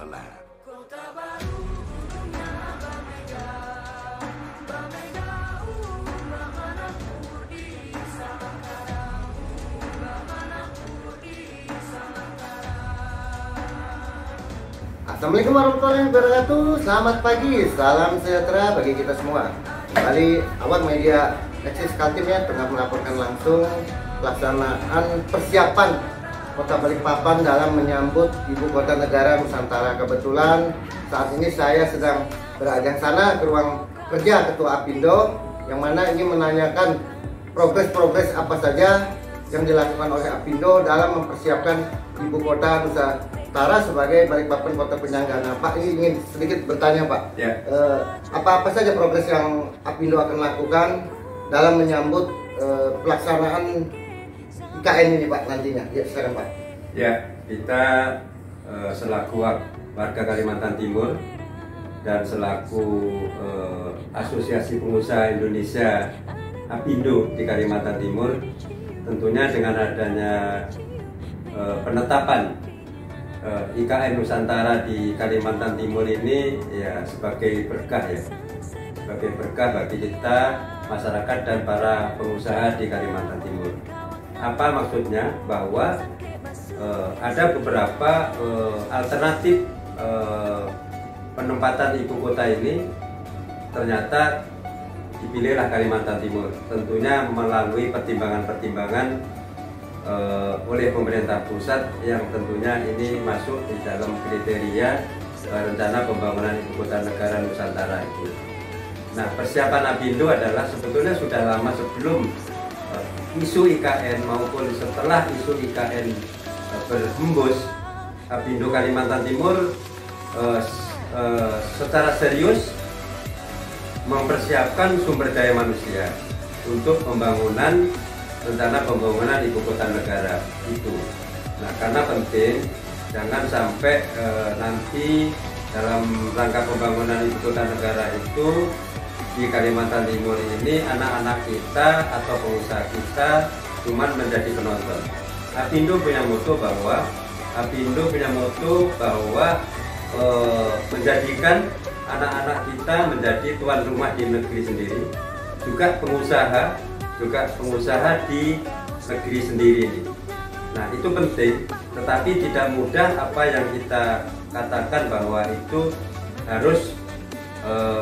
Wonderland. Assalamualaikum warahmatullahi wabarakatuh. Selamat pagi, salam sejahtera bagi kita semua. Kembali Awak Media Nexus Kaltim ya tengah melaporkan langsung pelaksanaan persiapan Kota Balikpapan dalam menyambut Ibu Kota Negara Nusantara. Kebetulan saat ini saya sedang berada di sana ke ruang kerja Ketua Apindo, yang mana ingin menanyakan progres apa saja yang dilakukan oleh Apindo dalam mempersiapkan Ibu Kota Nusantara sebagai Balikpapan Kota Penyangga. Nah, Pak, ini ingin sedikit bertanya, Pak. Ya. Apa saja progres yang Apindo akan lakukan dalam menyambut pelaksanaan IKN ini, Pak, nantinya? Ya, sekarang, Pak. Ya, kita selaku warga Kalimantan Timur dan selaku Asosiasi Pengusaha Indonesia Apindo di Kalimantan Timur, tentunya dengan adanya penetapan IKN Nusantara di Kalimantan Timur ini ya sebagai berkah ya, sebagai berkah bagi kita masyarakat dan para pengusaha di Kalimantan Timur. Apa maksudnya? Bahwa ada beberapa alternatif penempatan ibu kota ini ternyata dipilihlah Kalimantan Timur, tentunya melalui pertimbangan-pertimbangan oleh pemerintah pusat yang tentunya ini masuk di dalam kriteria rencana pembangunan ibu kota negara Nusantara itu. Nah, persiapan Apindo adalah sebetulnya sudah lama sebelum isu IKN maupun setelah isu IKN berhembus. Apindo Kalimantan Timur secara serius mempersiapkan sumber daya manusia untuk rencana pembangunan ibu kota negara itu. Nah, karena penting jangan sampai nanti dalam rangka pembangunan ibu kota negara itu di Kalimantan Timur ini anak-anak kita atau pengusaha kita cuma menjadi penonton. Apindo punya moto bahwa menjadikan anak-anak kita menjadi tuan rumah di negeri sendiri, juga pengusaha di negeri sendiri ini. Nah, itu penting, tetapi tidak mudah apa yang kita katakan bahwa itu harus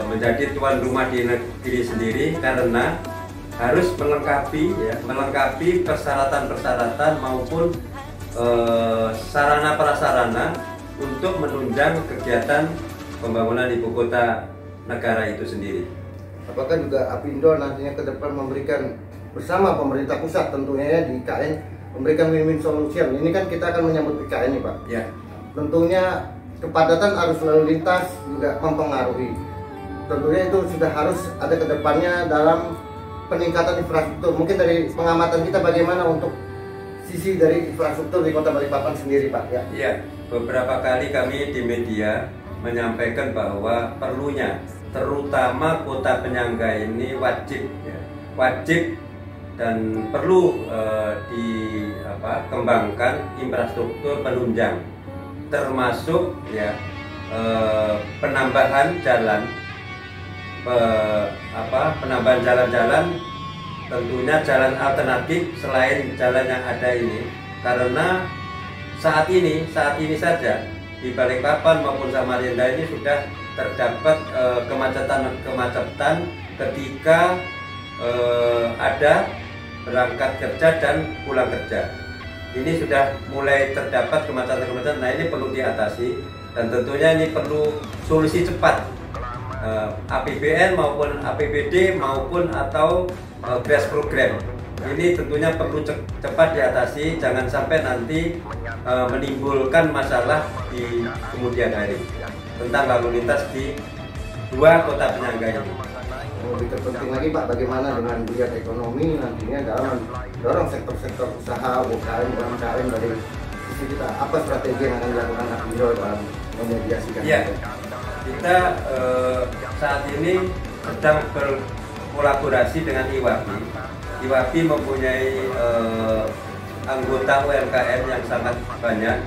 menjadi tuan rumah di negeri sendiri, karena harus melengkapi persyaratan-persyaratan maupun sarana prasarana untuk menunjang kegiatan pembangunan ibu kota negara itu sendiri. Apakah juga Apindo nantinya ke depan memberikan bersama pemerintah pusat tentunya ya di IKN memberikan win-win solution? Ini kan kita akan menyambut IKN nih, Pak. Ya. Tentunya kepadatan arus lalu lintas juga mempengaruhi. Tentunya itu sudah harus ada ke depannya dalam peningkatan infrastruktur. Mungkin dari pengamatan kita bagaimana untuk sisi dari infrastruktur di Kota Balikpapan sendiri, Pak? Ya. Iya, beberapa kali kami di media menyampaikan bahwa perlunya terutama kota penyangga ini wajib dan perlu dikembangkan infrastruktur penunjang, termasuk ya penambahan jalan-jalan, tentunya jalan alternatif selain jalan yang ada ini, karena saat ini saja di Balikpapan maupun Samarinda ini sudah terdapat kemacetan ketika ada berangkat kerja dan pulang kerja. Ini sudah mulai terdapat kemacetan. Nah, ini perlu diatasi dan tentunya ini perlu solusi cepat, APBN maupun APBD maupun atau GRAS program. Ini tentunya perlu cepat diatasi, jangan sampai nanti menimbulkan masalah di kemudian hari tentang lalu lintas di dua kota penyangga ini. Lebih terpenting lagi, Pak, bagaimana dengan geliat ekonomi nantinya dalam mendorong sektor-sektor usaha UMKM dari sisi kita. Apa strategi yang akan dilakukan Apindo dalam memediasikan? Ya, kita saat ini sedang berkolaborasi dengan IWAPI. IWAPI mempunyai anggota UMKM yang sangat banyak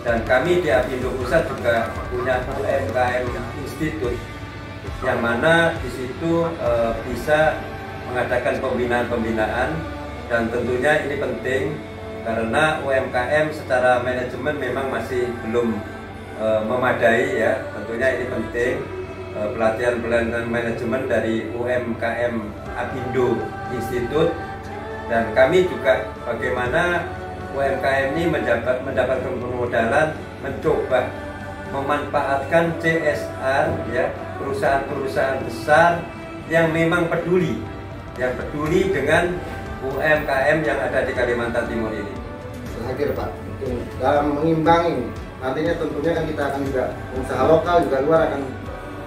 Dan kami di Apindo Pusat juga punya UMKM Institute, yang mana di situ bisa mengadakan pembinaan-pembinaan, dan tentunya ini penting karena UMKM secara manajemen memang masih belum memadai ya. Tentunya ini penting pelatihan manajemen dari UMKM Apindo Institute, dan kami juga bagaimana UMKM ini mendapatkan permodalan, mencoba memanfaatkan CSR ya, perusahaan-perusahaan besar yang memang peduli dengan UMKM yang ada di Kalimantan Timur ini. Terakhir Pak, dalam mengimbangi nantinya tentunya kan kita akan juga usaha lokal juga luar akan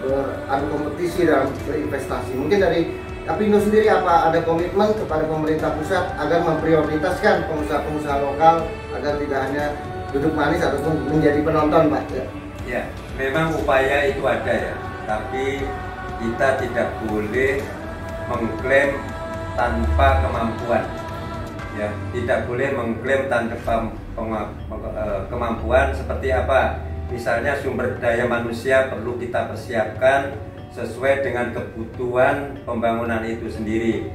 beradu kompetisi dalam berinvestasi. Mungkin dari Apindo sendiri apa ada komitmen kepada pemerintah pusat agar memprioritaskan pengusaha-pengusaha lokal agar tidak hanya duduk manis ataupun menjadi penonton Pak? Ya, memang upaya itu ada ya, tapi kita tidak boleh mengklaim tanpa kemampuan. Ya, tidak boleh mengklaim tanpa kemampuan. Seperti apa? Misalnya sumber daya manusia perlu kita persiapkan sesuai dengan kebutuhan pembangunan itu sendiri.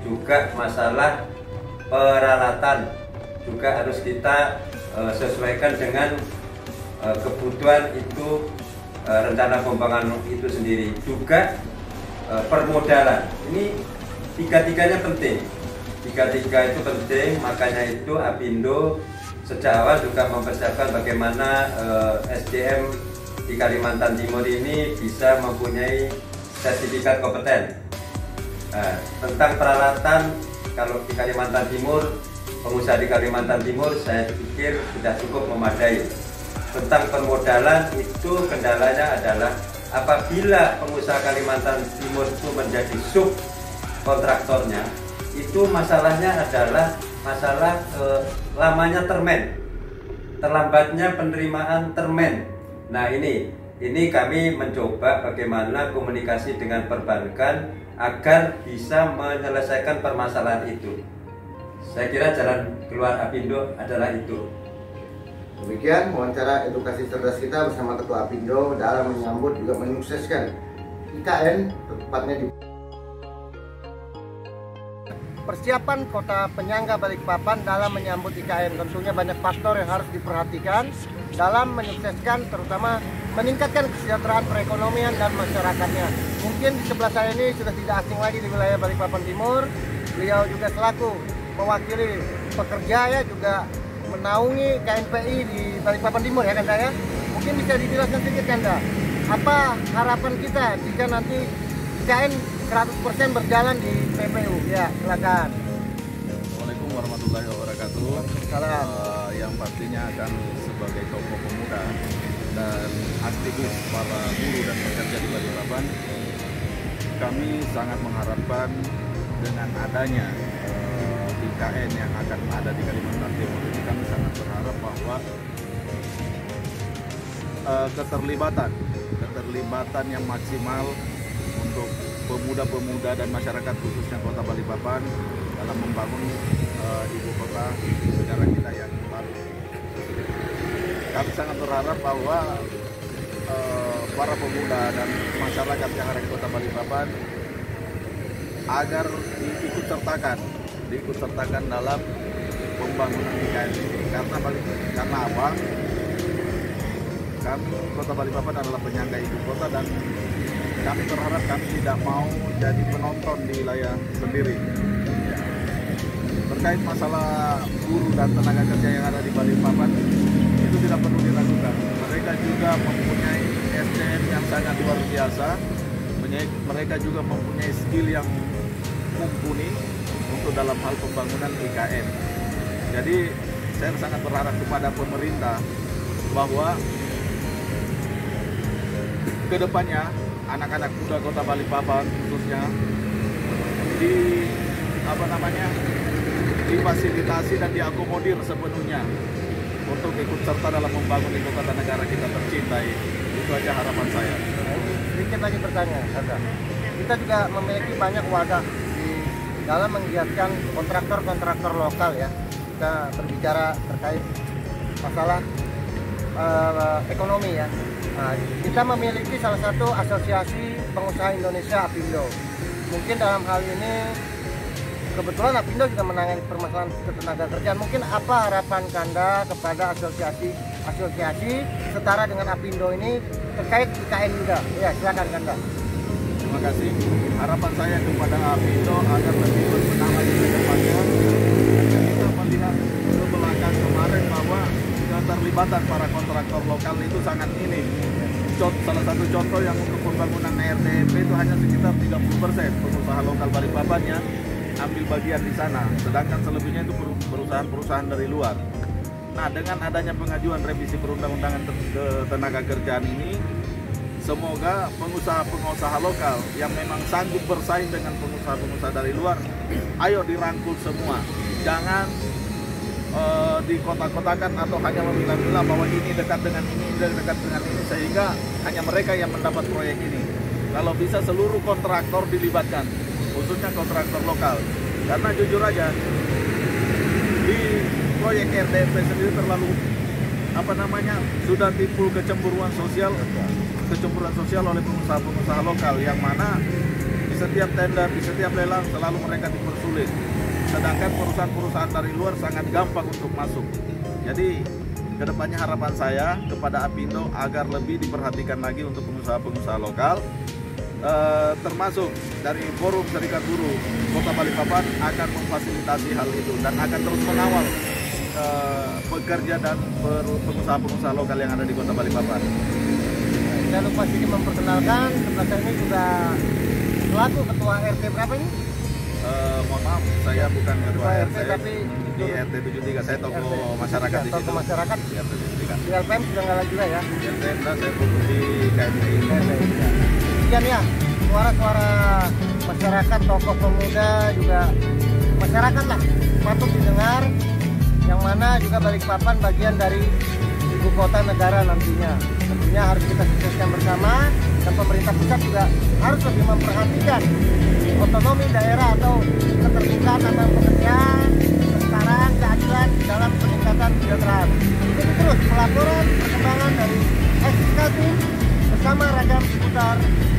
Juga masalah peralatan juga harus kita sesuaikan dengan kebutuhan itu, rencana pembangunan itu sendiri. Juga permodalan, ini tiga-tiganya penting. Tiga-tiga itu penting, makanya itu Apindo sejak awal juga mempersiapkan bagaimana SDM di Kalimantan Timur ini bisa mempunyai sertifikat kompeten. Nah, tentang peralatan, kalau di Kalimantan Timur, pengusaha di Kalimantan Timur saya pikir sudah cukup memadai. Tentang permodalan itu kendalanya adalah apabila pengusaha Kalimantan Timur itu menjadi sub kontraktornya, itu masalahnya adalah masalah lamanya termen, terlambatnya penerimaan termen. Nah ini kami mencoba bagaimana komunikasi dengan perbankan agar bisa menyelesaikan permasalahan itu. Saya kira jalan keluar Apindo adalah itu. Demikian wawancara edukasi cerdas kita bersama Ketua Apindo dalam menyambut juga menyukseskan IKN, tepatnya di persiapan Kota Penyangga Balikpapan dalam menyambut IKN. Tentunya banyak faktor yang harus diperhatikan dalam menyukseskan, terutama meningkatkan kesejahteraan perekonomian dan masyarakatnya. Mungkin di sebelah saya ini sudah tidak asing lagi di wilayah Balikpapan Timur. Beliau juga selaku mewakili pekerja ya, juga menaungi KNPI di Balikpapan Timur ya kan saya. Mungkin bisa dijelaskan sedikit Kanda, apa harapan kita jika nanti IKN 100% berjalan di PPU? Ya, silakan. Assalamualaikum warahmatullahi wabarakatuh. Salam. Yang pastinya akan sebagai tokoh pemuda dan aktivis para buruh dan pekerja di Balikpapan, kami sangat mengharapkan dengan adanya IKN yang akan ada di Kalimantan Timur ini, kami sangat berharap bahwa keterlibatan yang maksimal untuk pemuda-pemuda dan masyarakat khususnya Kota Balikpapan dalam membangun ibu kota negara kita yang baru. Kami sangat berharap bahwa para pemuda dan masyarakat yang ada di Kota Balikpapan agar diikut sertakan dalam pembangunan IKN ini. Karena apa? Kami Kota Balikpapan adalah penyangga ibu kota, dan kami berharap kami tidak mau jadi penonton di wilayah sendiri. Terkait masalah buruh dan tenaga kerja yang ada di Balikpapan, itu tidak perlu diragukan. Mereka juga mempunyai SDM yang sangat luar biasa. Mereka juga mempunyai skill yang mumpuni untuk dalam hal pembangunan IKN. Jadi saya sangat berharap kepada pemerintah bahwa kedepannya anak-anak muda Kota Balikpapan khususnya difasilitasi dan diakomodir sepenuhnya untuk ikut serta dalam membangun ibu kota negara kita tercintai. Itu aja harapan saya. Sedikit lagi bertanya, kita juga memiliki banyak wadah di dalam menggiatkan kontraktor-kontraktor lokal ya. Kita berbicara terkait masalah ekonomi ya. Nah, kita memiliki salah satu asosiasi pengusaha Indonesia, Apindo. Mungkin dalam hal ini kebetulan Apindo juga menangani permasalahan ketenagakerjaan. Mungkin apa harapan Kanda kepada asosiasi setara dengan Apindo ini terkait IKN juga? Ya, silakan Kanda. Terima kasih. Harapan saya kepada Apindo agar lebih berbenah lagi ke depannya. Kita melihat ke belakang kemarin bahwa keterlibatan para kontraktor lokal itu sangat minim. Salah satu contoh yang untuk pembangunan RDP itu hanya sekitar 30% pengusaha lokal Balikpapan yang ambil bagian di sana, sedangkan selebihnya itu perusahaan-perusahaan dari luar. Nah, dengan adanya pengajuan revisi perundang-undangan tenaga kerjaan ini, semoga pengusaha-pengusaha lokal yang memang sanggup bersaing dengan pengusaha-pengusaha dari luar, ayo dirangkul semua. Jangan dikotak-kotakan atau hanya memilah-milah bahwa ini dekat dengan ini, dekat dengan ini, sehingga hanya mereka yang mendapat proyek ini. Kalau bisa seluruh kontraktor dilibatkan, khususnya kontraktor lokal. Karena jujur aja, di proyek RDP sendiri terlalu sudah timbul kecemburuan sosial oleh pengusaha-pengusaha lokal, yang mana di setiap tender, di setiap lelang selalu mereka dipersulit. Sedangkan perusahaan-perusahaan dari luar sangat gampang untuk masuk. Jadi kedepannya harapan saya kepada Apindo agar lebih diperhatikan lagi untuk pengusaha-pengusaha lokal, termasuk dari Forum Serikat Buruh Kota Balikpapan akan memfasilitasi hal itu dan akan terus mengawal pekerja dan pengusaha-pengusaha lokal yang ada di Kota Balikpapan. Jangan lupa sedikit memperkenalkan, sebelah saya ini juga selaku ketua RT berapa ini? Mohon maaf, saya bukan ketua RT, tapi di RT 73, saya tokoh masyarakat di situ. Tokoh masyarakat di RT 73. Di LPM sudah nggak lagi juga ya? Di LPM saya fokus di KMI. Sekian ya, suara-suara masyarakat, tokoh pemuda juga masyarakat lah patut didengar, yang mana juga Balikpapan bagian dari ibu kota negara nantinya. Tentunya harus kita sukseskan bersama, dan pemerintah pusat juga harus lebih memperhatikan otonomi daerah atau keterbukaan antar pekerja, kesetaraan, keadilan dalam peningkatan kesejahteraan. Ikuti terus pelaporan perkembangan dari Kaltim bersama ragam seputar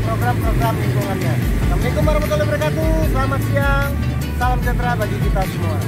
program-program lingkungannya. Assalamualaikum warahmatullahi wabarakatuh. Selamat siang, salam sejahtera bagi kita semua.